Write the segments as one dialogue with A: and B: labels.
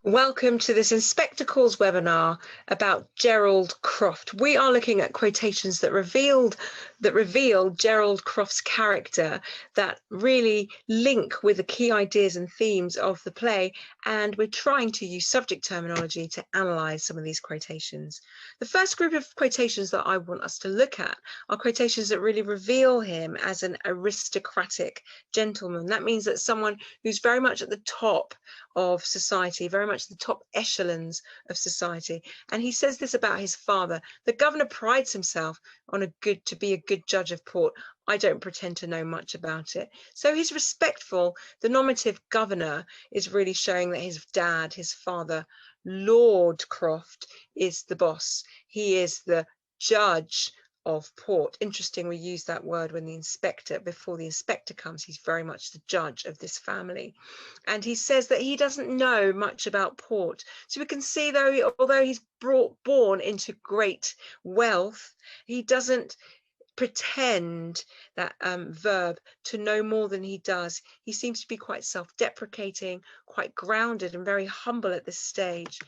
A: Welcome to this Inspector Calls webinar about Gerald Croft. We are looking at quotations that reveal Gerald Croft's character, that really link with the key ideas and themes of the play, and we're trying to use subject terminology to analyze some of these quotations. The first group of quotations that I want us to look at are quotations that really reveal him as an aristocratic gentleman. That means that someone who's very much at the top of society, very much the top echelons of society. And he says this about his father: the governor prides himself on to be a good judge of port. I don't pretend to know much about it. So he's respectful. The nominative governor is really showing that his dad, his father, Lord Croft, is the boss. He is the judge of port. Interesting, we use that word when before the inspector comes, he's very much the judge of this family. And he says that he doesn't know much about port. So we can see, although he's born into great wealth, he doesn't pretend, that verb, to know more than he does. He seems to be quite self-deprecating, quite grounded and very humble at this stage.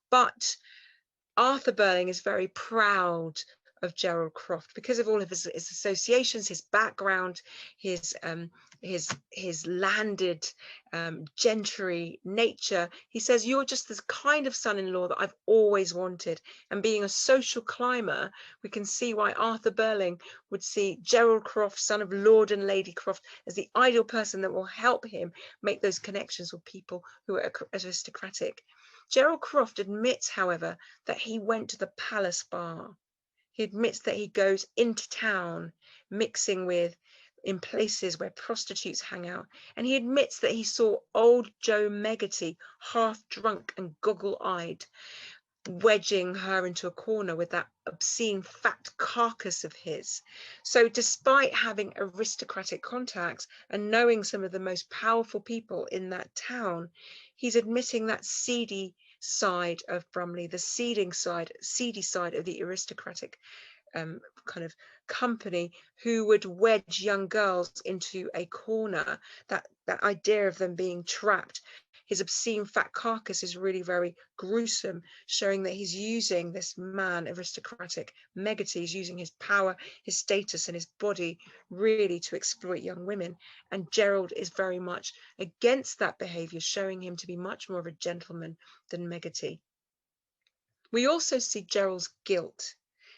A: But Arthur Burling is very proud of Gerald Croft because of all of his associations, his background, his landed gentry nature. He says, "You're just the kind of son-in-law that I've always wanted." And being a social climber, we can see why Arthur Burling would see Gerald Croft, son of Lord and Lady Croft, as the ideal person that will help him make those connections with people who are aristocratic. Gerald Croft admits, however, that he went to the Palace Bar. He admits that he goes into town, mixing in places where prostitutes hang out. And he admits that he saw old Joe Meggerty, half drunk and goggle-eyed, wedging her into a corner with that obscene fat carcass of his. So despite having aristocratic contacts and knowing some of the most powerful people in that town, he's admitting that seedy side of Brumley, the seedy side of the aristocratic kind of company, who would wedge young girls into a corner, that idea of them being trapped. His obscene fat carcass is really very gruesome, showing that he's using, this man, aristocratic Meggerty, is using his power, his status and his body really to exploit young women. And Gerald is very much against that behavior, showing him to be much more of a gentleman than Meggerty. We also see Gerald's guilt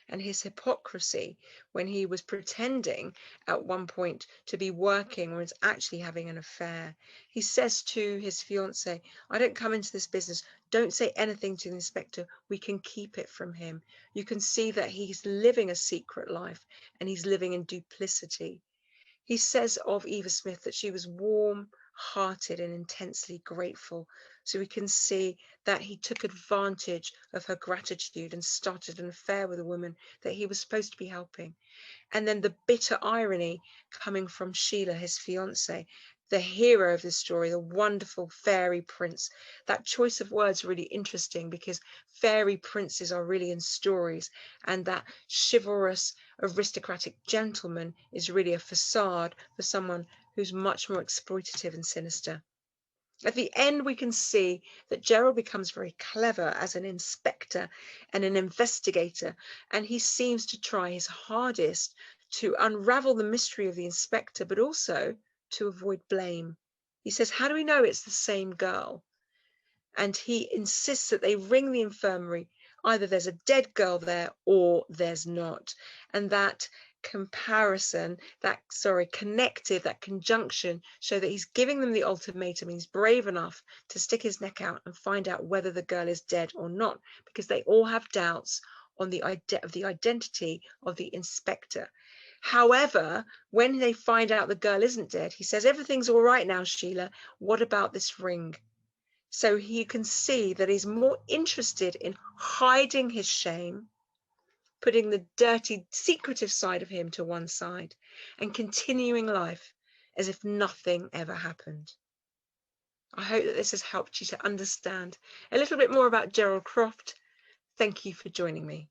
A: and his hypocrisy when he was pretending at one point to be working when he's actually having an affair. He says to his fiancée, "I don't come into this business. Don't say anything to the inspector. We can keep it from him." You can see that he's living a secret life and he's living in duplicity. He says of Eva Smith that she was warm-hearted and intensely grateful. So we can see that he took advantage of her gratitude and started an affair with a woman that he was supposed to be helping. And then the bitter irony coming from Sheila, his fiancée, the hero of this story, the wonderful fairy prince. That choice of words really interesting, because fairy princes are really in stories, and that chivalrous aristocratic gentleman is really a facade for someone who's much more exploitative and sinister. At the end, we can see that Gerald becomes very clever as an inspector and an investigator, and he seems to try his hardest to unravel the mystery of the inspector, but also to avoid blame. He says, "How do we know it's the same girl?" And he insists that they ring the infirmary. Either there's a dead girl there or there's not. And that comparison, that conjunction, show that he's giving them the ultimatum. He's brave enough to stick his neck out and find out whether the girl is dead or not, because they all have doubts on the identity of the inspector. However, when they find out the girl isn't dead, he says, "Everything's all right now, Sheila. What about this ring?" So you can see that he's more interested in hiding his shame, putting the dirty, secretive side of him to one side, and continuing life as if nothing ever happened. I hope that this has helped you to understand a little bit more about Gerald Croft. Thank you for joining me.